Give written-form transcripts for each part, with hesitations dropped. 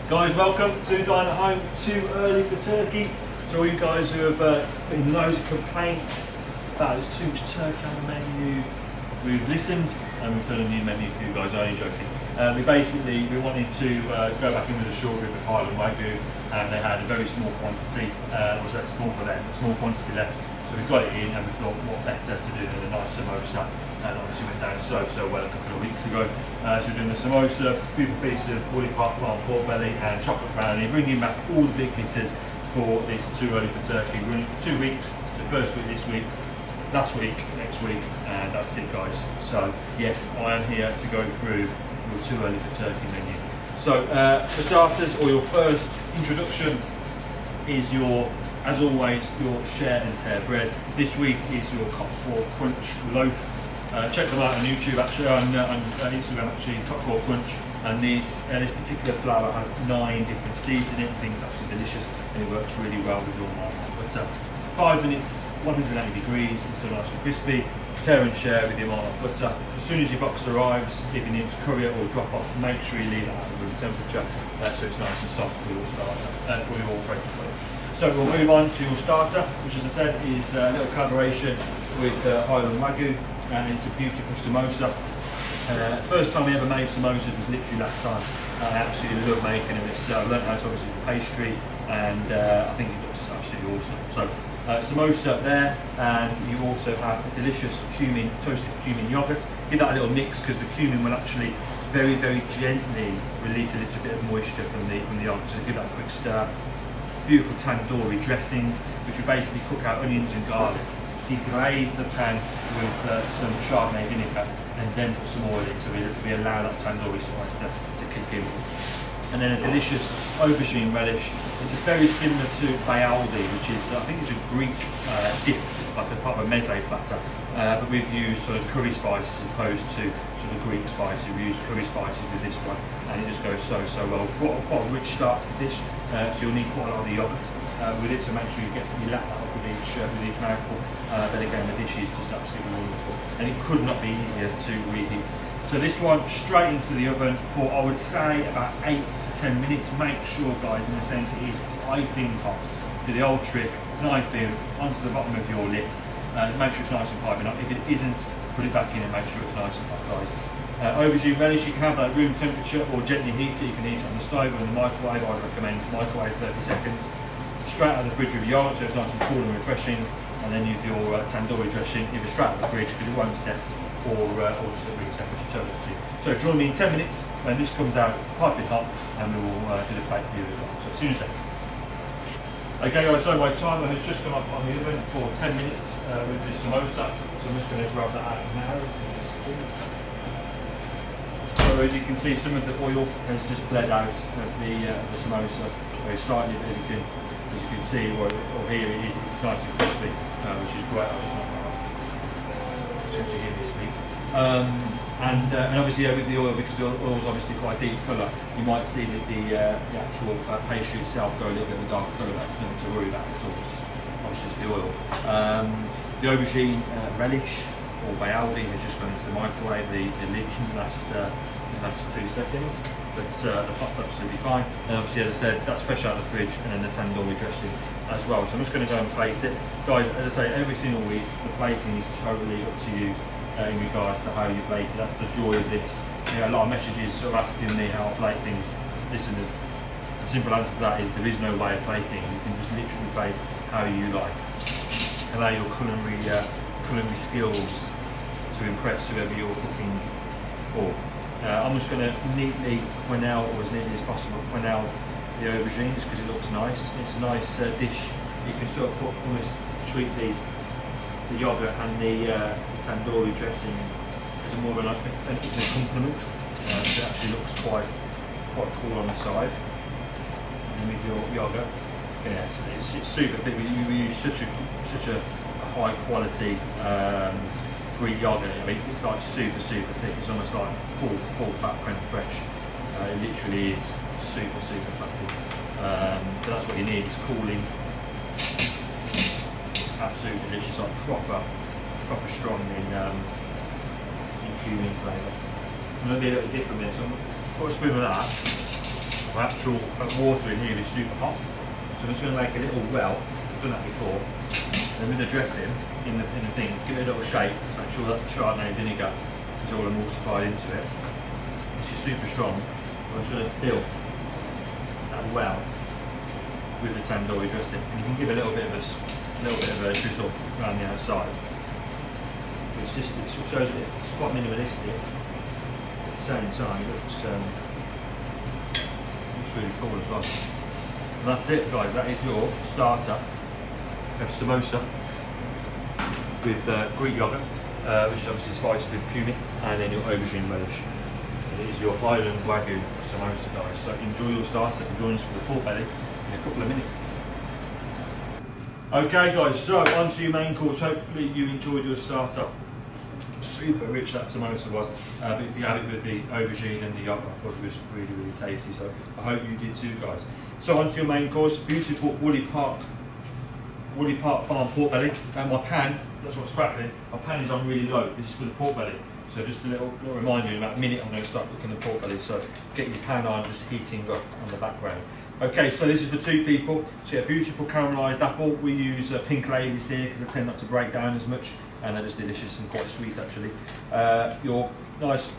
Guys, welcome to Dine at Home. Too early for turkey. So all you guys who have been loads of complaints about there's too much turkey on the menu, we've listened and we've done a new menu for you guys. I'm only joking. We wanted to go back in with a short rib of Highland Wagyu, and they had a very small quantity. Was that small for them? A small quantity left. So we got it in, and we thought, what better to do than a nice samosa? And obviously went down so well a couple of weeks ago. So we're doing the samosa, beautiful piece of Woolly Park Farm pork belly and chocolate brownie, bringing back all the big hitters for this Too Early for Turkey. We're in 2 weeks, so first week this week, last week, next week, and that's it, guys. So yes, I am here to go through your Too Early for Turkey menu. So for starters, or your first introduction, is your, as always, your share and tear bread. This week is your Cotswold Crunch loaf. Check them out on YouTube, actually, on Instagram, actually, Cotswold Crunch. And this particular flour has 9 different seeds in it. I think it's absolutely delicious, and it works really well with your marmite. But 5 minutes, 180 degrees until nice and crispy. Tear and share with your marmite butter. As soon as your box arrives, if you need to curry it or drop off, make sure you leave it at room temperature so it's nice and soft for your starter, for your breakfast. So we'll move on to your starter, which, as I said, is a little collaboration with Highland Wagyu, and it's a beautiful samosa. First time we ever made samosas was literally last time. I absolutely love making them. I learned how to obviously do pastry, and I think it looks absolutely awesome. So samosa there, and you also have a delicious toasted cumin yogurt. Give that a little mix, because the cumin will actually very, very gently release a little bit of moisture from the yogurt. So give that a quick stir. Beautiful tandoori dressing, which will basically cook out onions and garlic. Deglaze the pan with some Chardonnay vinegar, and then put some oil in, so we allow that tandoori spice to kick in. And then a delicious aubergine relish. It's very similar to bayaldi, which is, I think, it's a Greek dip, like a part of a meze platter. But we've used sort of curry spices as opposed to sort of Greek spices. We use curry spices with this one, and it just goes so well. Quite a rich start to the dish, so you'll need quite a lot of the yogurt with it. So make sure you lap that up with each mouthful. But again, the dish is just absolutely wonderful, and it could not be easier to reheat. So this one straight into the oven for, I would say, about 8 to 10 minutes. Make sure, guys, in the centre it is piping hot. Do the old trick, knife in onto the bottom of your lip. Make sure it's nice and piping hot. If it isn't, put it back in and make sure it's nice and hot, guys. Aubergine relish, you can have that room temperature or gently heat it. You can heat it on the stove or in the microwave. I'd recommend microwave 30 seconds. Straight out of the fridge with your yogurt, so it's nice and cool and refreshing. And then with your tandoori dressing, either straight out of the fridge because it won't set, or just at room temperature, totally up to you. So join me in 10 minutes when this comes out piping hot, and we will do the plate for you as well. So as soon as that. Okay, guys, so my timer has just gone up on the oven for 10 minutes with this samosa. So I'm just going to grab that out now. So as you can see, some of the oil has just bled out of the samosa very slightly, but as you can see, or here it is, it's nice and crispy, which is great. I just want to hear me speak. And obviously, with the oil, because the oil is obviously quite deep colour, you might see that the actual pastry itself go a little bit of a dark colour. That's nothing to worry about. It's all just the oil. The aubergine relish or bayaldi has just gone into the microwave. The lid in the last 2 seconds, but the pot's absolutely fine. And obviously, as I said, that's fresh out of the fridge, and then the tandoori dressing as well. So I'm just going to go and plate it, guys. As I say, every single week the plating is totally up to you in regards to how you plate it. That's the joy of this. You know, a lot of messages sort of asking me how I plate things. Listen, the simple answer to that is there is no way of plating. You can just literally plate how you like. Allow your culinary skills to impress whoever you're cooking for. I'm just going to neatly quenelle, or as neatly as possible, quenelle the aubergine, just because it looks nice. It's a nice dish. You can sort of almost treat the yogurt and the tandoori dressing as more of an accompaniment. It actually looks quite cool on the side. And with your yogurt, yeah, it's super thick. We use such a high quality Greek yogurt. I mean, it's like super thick. It's almost like full fat creme fraiche. It literally is super fatty. But that's what you need. It's cooling. Absolutely delicious, like proper strong in cumin flavour. I'm going to be a little different here, so I'm going to put a spoon of that My actual water in here is super hot, so I'm just going to make a little well. I've done that before. And with the dressing in the thing, give it a little shake to make sure that Chardonnay vinegar is all emulsified into it. This is super strong. I'm just going to fill that well with the tandoori dressing, and you can give a little bit of a drizzle around the outside. But it shows it's quite minimalistic. At the same time, it looks really cool as well. And that's it, guys. That is your starter of samosa with Greek yogurt, which is obviously spiced with cumin, and then your aubergine relish. And it is your Highland Wagyu samosa, guys. So enjoy your starter and join us for the pork belly in a couple of minutes. Okay, guys. So on to your main course. Hopefully you enjoyed your starter. Super rich that samosa was, but if you had it with the aubergine and the yogurt, I thought it was really, really tasty. So I hope you did too, guys. So on to your main course, beautiful Woolly Park Farm pork belly. And my pan, that's what's crackling. My pan is on really low. This is for the pork belly. So just a little reminder, in about a minute I'm going to start cooking the pork belly. So get your pan on, just heating up on the background. Okay, so this is for 2 people. So you have beautiful caramelised apple. We use pink ladies here because they tend not to break down as much, and they're just delicious and quite sweet actually. Your nice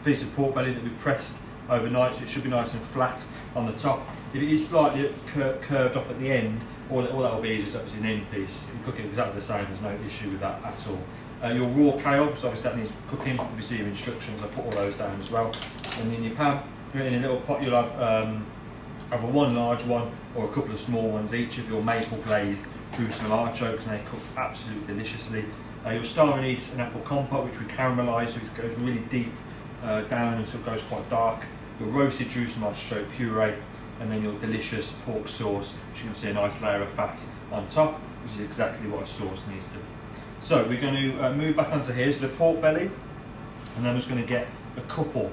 piece of pork belly that we pressed overnight, so it should be nice and flat on the top. If it is slightly curved off at the end, all that will be is just obviously an end piece. You can cook it exactly the same, there's no issue with that at all. Your raw kale, so obviously that needs cooking. Obviously your instructions, I put all those down as well. And in your pan, in a little pot, you'll have either one large one or a couple of small ones each of your maple glazed Jerusalem artichokes, and they cooked absolutely deliciously. Your star anise and apple compote, which we caramelise, so it goes really deep down until it goes quite dark. Your roasted Jerusalem artichoke puree, and then your delicious pork sauce, which you can see a nice layer of fat on top, which is exactly what a sauce needs to be. So we're going to move back onto here, so the pork belly, and then I'm just going to get a couple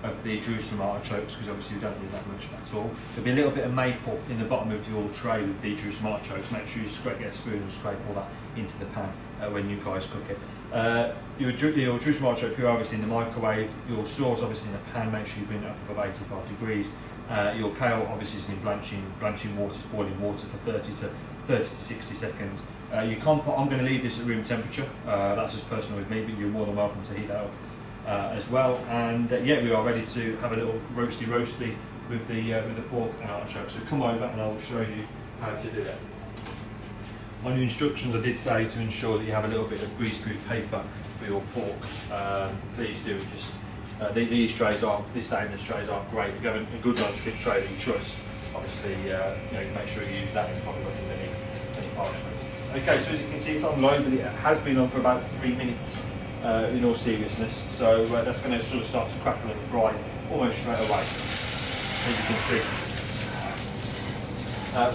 of the Jerusalem artichokes, because obviously you don't need that much at all. There'll be a little bit of maple in the bottom of your tray with the Jerusalem artichokes. Make sure you get a spoon and scrape all that into the pan when you guys cook it. Your Jerusalem artichoke puree obviously in the microwave. Your sauce obviously in the pan. Make sure you bring it up above 85 degrees. Your kale obviously is in blanching water, boiling water for 30 to 60 seconds. Your compote, I'm going to leave this at room temperature. That's just personal with me, but you're more than welcome to heat that up as well. And yeah, we are ready to have a little roasty with the pork and artichoke. So come over and I'll show you how to do it. On your instructions, I did say to ensure that you have a little bit of greaseproof paper for your pork. Please do. Just these trays are, this stainless trays are great. If you have a good non-stick tray that you trust, obviously make sure you use that. You probably won't need any parchment. Okay, so as you can see, it's on low, but it has been on for about 3 minutes. In all seriousness, so that's going to sort of start to crackle and fry almost straight away, as you can see.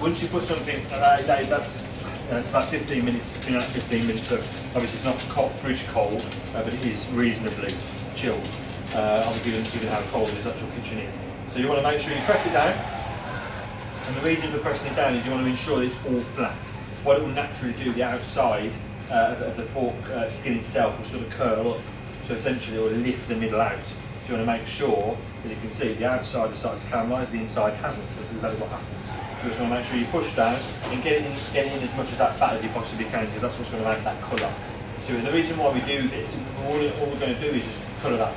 Once you put something, that's about 15 minutes, it's been out 15 minutes, so obviously it's not fridge cold, but it is reasonably chilled, given how cold this actual kitchen is. So you want to make sure you press it down, and the reason for pressing it down is you want to ensure that it's all flat. What it will naturally do, the outside of the pork skin itself will sort of curl up, so essentially it will lift the middle out. So you want to make sure, as you can see, the outside has started to caramelise, the inside hasn't, so that's exactly what happens. So you just want to make sure you push down and get it in as much of that fat as you possibly can, because that's what's going to add that colour. So the reason why we do this, all we're going to do is just colour that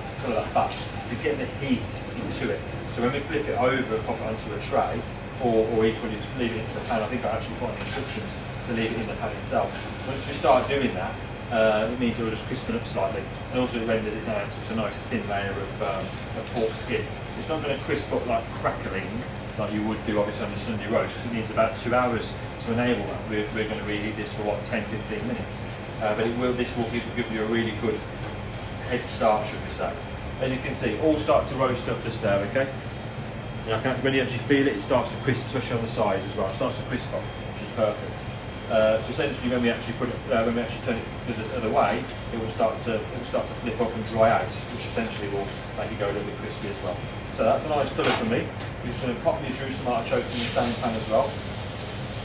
fat, is to get the heat into it. So when we flip it over and pop it onto a tray, or equally just leave it into the pan, I think I actually put on the instructions to leave it in the pan itself. Once we start doing that, it means it will just crispen up slightly, and also it renders it down to a nice thin layer of pork skin. It's not going to crisp up like crackling like you would do obviously on your Sunday roast, because it needs about 2 hours to enable that. We're going to reheat this for 10-15 minutes, but this will give you a really good head start, should we say. As you can see, all start to roast up just there, okay? When you actually feel it, it starts to crisp, especially on the sides as well. It starts to crisp up, which is perfect. So essentially, when we actually turn it the other way, it will start to flip up and dry out, which essentially will make it go a little bit crispy as well. So that's a nice colour for me. We're just going to pop your Jerusalem artichokes in the same pan as well.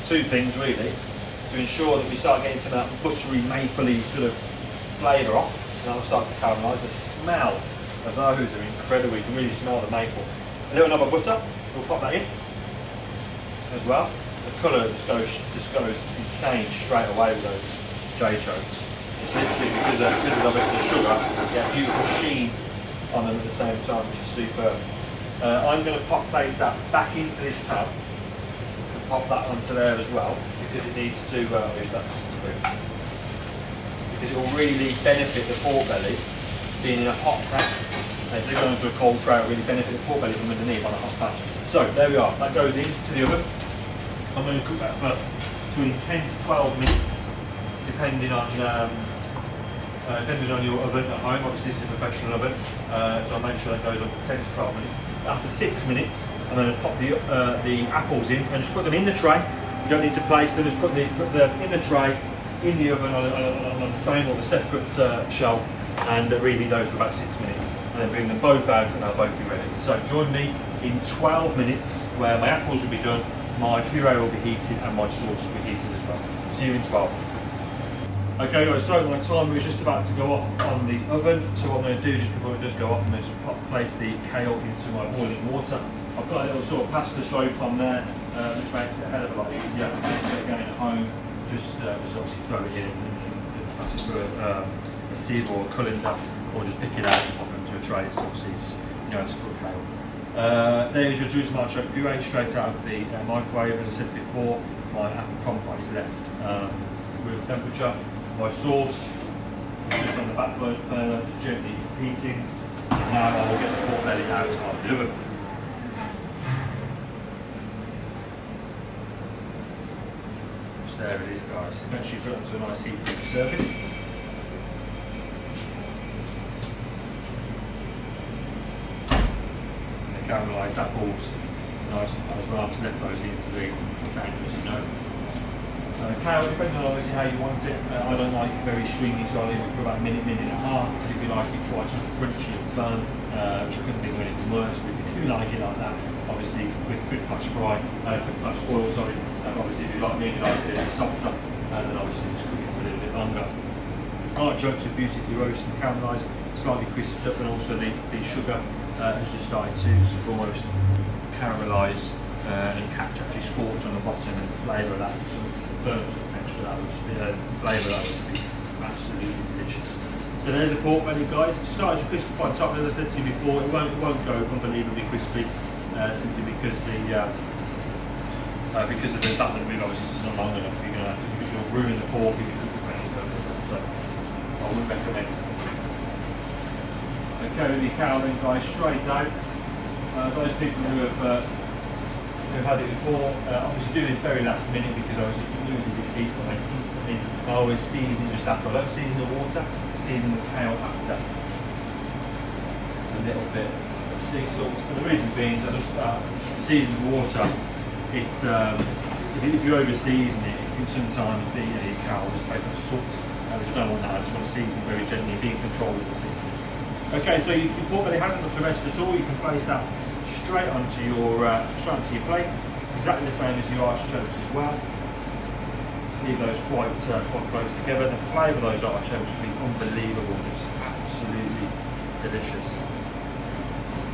2 things really, to ensure that we start getting some of that buttery, mapley sort of flavour off, and that will start to caramelise. The smell of those are incredible. You can really smell the maple. A little knob of butter, we'll pop that in as well. The colour just goes insane straight away with those J chokes. It's literally because of obviously the sugar, you get a beautiful sheen on them at the same time, which is superb. I'm going to place that back into this pan and pop that onto there as well, because it needs to, because it will really benefit the pork belly being in a hot pan. As they go into a cold tray, it will really benefit the pork belly from underneath on a hot pan. So there we are, that goes into the oven. I'm going to cook that for between 10 to 12 minutes, depending on your oven at home. Obviously this is a professional oven, so I'll make sure that goes on for 10 to 12 minutes. After 6 minutes, I'm going to pop the apples in and just put them in the tray. You don't need to place them, just put them in the tray, in the oven on the same or the separate shelf, and reheat those for about 6 minutes. And then bring them both out and they'll both be ready. So join me in 12 minutes where my apples will be done, my puree will be heated, and my sauce will be heated as well. See you in 12. Okay guys, so my timer is just about to go off on the oven. So what I'm going to do just before it does go off, I'm going to place the kale into my boiling water. I've got a little sort of pasta slope on there, which makes it a hell of a lot easier. Again at home, just obviously throw it in and pass it through a sieve or a colander, or just pick it out and pop it into a tray. It's obviously you know how to cook kale. There is your juice and artichoke puree straight out of the microwave. As I said before, my apple compote is left room temperature. My sauce is just on the back burner, just gently heating. And now I will get the pork belly out of the oven. So there it is, guys. Make sure you put it onto a nice heat-proof surface. Caramelised apples, nice as well, just left those into the container, as you know. Kale, depending on obviously how you want it, I don't like it very stringy, so I'll leave it for about a minute and a half. If you like it quite sort of crunchy and firm, which I couldn't think of anything worse, but if you do like it like that, obviously quick flash boil, sorry. Obviously if you like me, you like it a bit softer, then obviously just cook it for a little bit longer. Artichokes are beautifully roasted and caramelised, slightly crisped up, and also the sugar has just started to sort of almost caramelise and actually scorch on the bottom, and the flavour of that sort of burnt sort of texture that would just be flavour that would be absolutely delicious. So there's the pork belly, guys. It's started to crisp quite top, as I said to you before. It won't go unbelievably crispy, simply because of the fact that we've obviously it's not long enough. You'll ruin the pork if you cook it for any purpose. So I wouldn't recommend it. Okay, with the cow then, guys, straight out. Those people who have had it before, obviously do this very last minute, because obviously it loses its heat almost instantly. I always season it just after. I don't season the water, I season the kale after. A little bit of sea salt. And the reason being is I just season the water. If you over season it, it can sometimes be your cow just tastes like salt. I don't want that. I just want to season it very gently, be in control of the seasoning. Okay, so your pork belly hasn't got to rest at all. You can place that straight onto your plate, exactly the same as your artichokes as well. Leave those quite close together. The flavour of those artichokes will be unbelievable. It's absolutely delicious.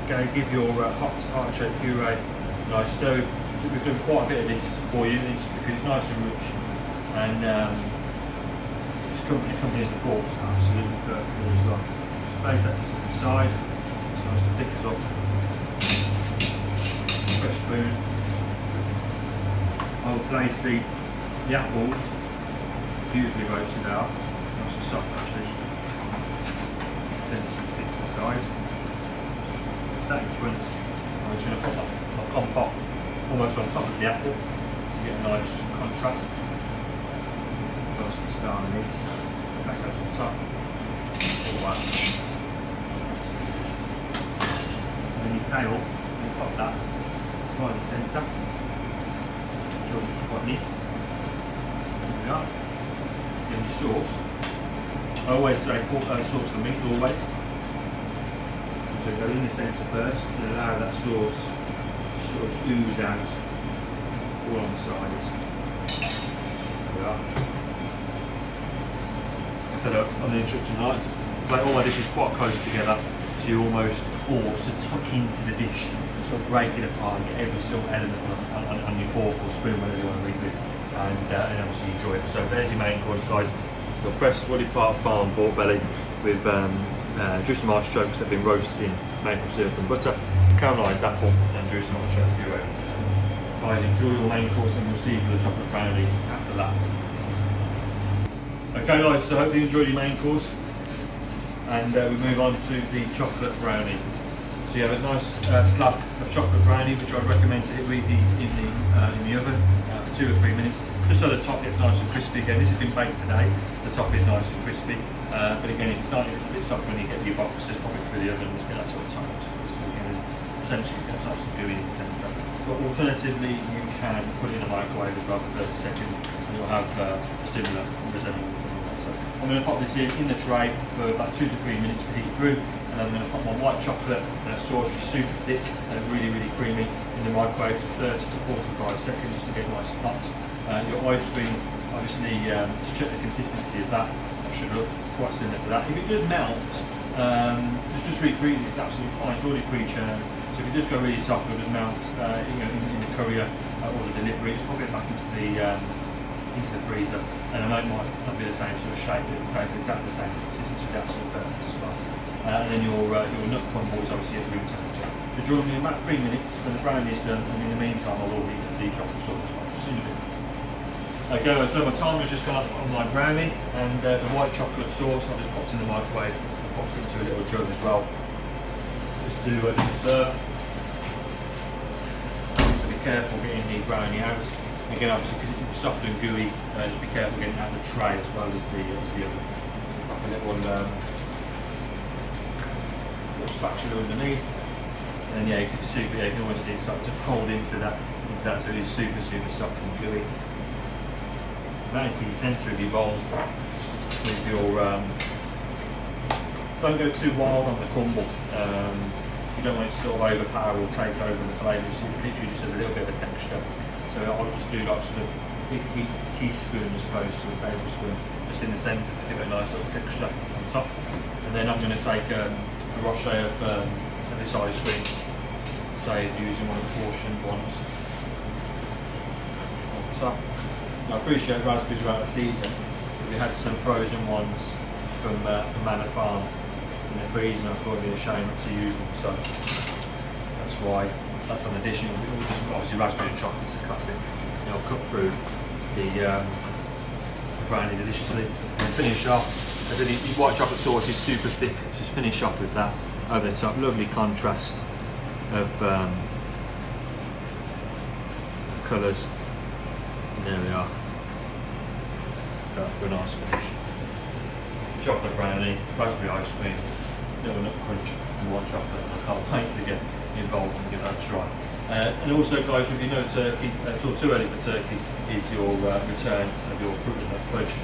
Okay, give your hot artichoke puree a nice stir. We've done quite a bit of this for you, because it's nice and rich, and it's accompanies the pork. It's absolutely perfect as well. Place that just to the side, so nice and thick as well. Fresh spoon. I'll place the apples, beautifully roasted out, nice and soft actually. It tends to stick to the sides. It's that in front. I'm just going to put my compote almost on top of the apple to get a nice contrast. Close to the star anise, back goes on top. All that. And then your kale, you pop that right in the centre. Sure it's quite neat. There we are. Then your sauce. I always say sauce the meat, always. So go in the centre first and allow that sauce to sort of ooze out all on the sides. There we are. I said on the instruction tonight to plate all my dishes quite close together, so you're almost forced to tuck into the dish sort of break it apart and get every sort of element on your fork or spoon, whatever you want to eat with, and obviously enjoy it. So there's your main course, guys. Your pressed Woody Park Farm pork belly with Jerusalem artichokes that have been roasted in maple syrup and butter, caramelised apple and Jerusalem artichoke puree. Guys, enjoy your main course and we'll see you for the chocolate brownie after that. Okay guys, so I hope you enjoyed your main course, and we move on to the chocolate brownie. So you have a nice slab of chocolate brownie, which I'd recommend to reheat in the oven for 2 or 3 minutes, just so the top gets nice and crispy. Again, this has been baked today, the top is nice and crispy, but again, if it's not, it's a bit soft when you get your box, just pop it through the oven and just get that sort of top crispy again, and essentially it gets nice and gooey in the centre. But alternatively, you can put it in a microwave as well for 30 seconds, and you'll have a similar resemblance. So I'm going to pop this in the tray for about 2 to 3 minutes to heat through, and then I'm going to pop my white chocolate sauce, which is super thick and really, really creamy, in the microwave for 30 to 45 seconds just to get nice and hot. Your ice cream, obviously, just check the consistency of that. That should look quite similar to that. If it does melt, just refreeze it. It's absolutely fine. It's already pre-churned. So if it does go really soft or does melt, in the courier or the delivery, just pop it back into the freezer, and it might not be the same sort of shape, but it will taste exactly the same. Consistency will be absolutely perfect as well. And then your nut crumble is obviously at room temperature. So join me in about 3 minutes when the brownie is done, and in the meantime I'll already the chocolate sauce as well. See you in a bit. Okay, so my timer's just gone off on my brownie, and the white chocolate sauce I've just popped in the microwave, popped into a little jug as well, just to serve. So be careful getting the brownie out. Again, obviously, because it's soft and gooey, just be careful getting it out of the tray as well as the oven. Like a little spatula underneath, and yeah, you can always see it start to fold into that, so it is super soft and gooey. That into the centre of your bowl with your. Don't go too wild on the crumble. You don't want it to sort of overpower or take over the flavour. So it literally just has a little bit of a texture. So I'll just do like sort of big teaspoon as opposed to a tablespoon, just in the centre to give it a nice little texture on top. And then I'm going to take a rochet of this ice cream, say using one of the portioned ones on top. I appreciate raspberries are out of season, but we had some frozen ones from Manor Farm in the freezer, and I thought it'd be a shame not to use them, so that's why. That's an additional. Obviously, raspberry and chocolate's a classic. I'll cut through the brownie deliciously and finish off. As I said, the white chocolate sauce is super thick. Just finish off with that over the top. Lovely contrast of colours. And there we are. Go for a nice finish. Chocolate brownie, raspberry ice cream, little nut crunch, and white chocolate. I can't wait to get involved and give that a try. And also, guys, with your no turkey, it's all too early for turkey, is your return of your fruit and nut fudge.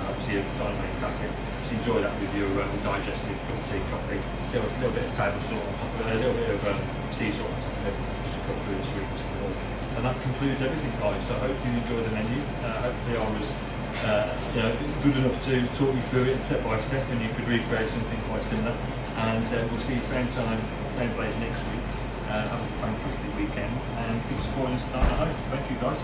Obviously, a dynamite classic. So enjoy that with your digestive cup of tea, coffee, a little bit of table salt on top of it, a little bit of sea salt on top of it, just to cut through the sweetness of it all. And that concludes everything, guys. So I hope you enjoyed the menu. Hopefully, I was good enough to talk you through it step by step, and you could recreate something quite similar. And we'll see you same time, same place next week. Have a fantastic weekend, and keep supporting us down at home. Thank you, guys.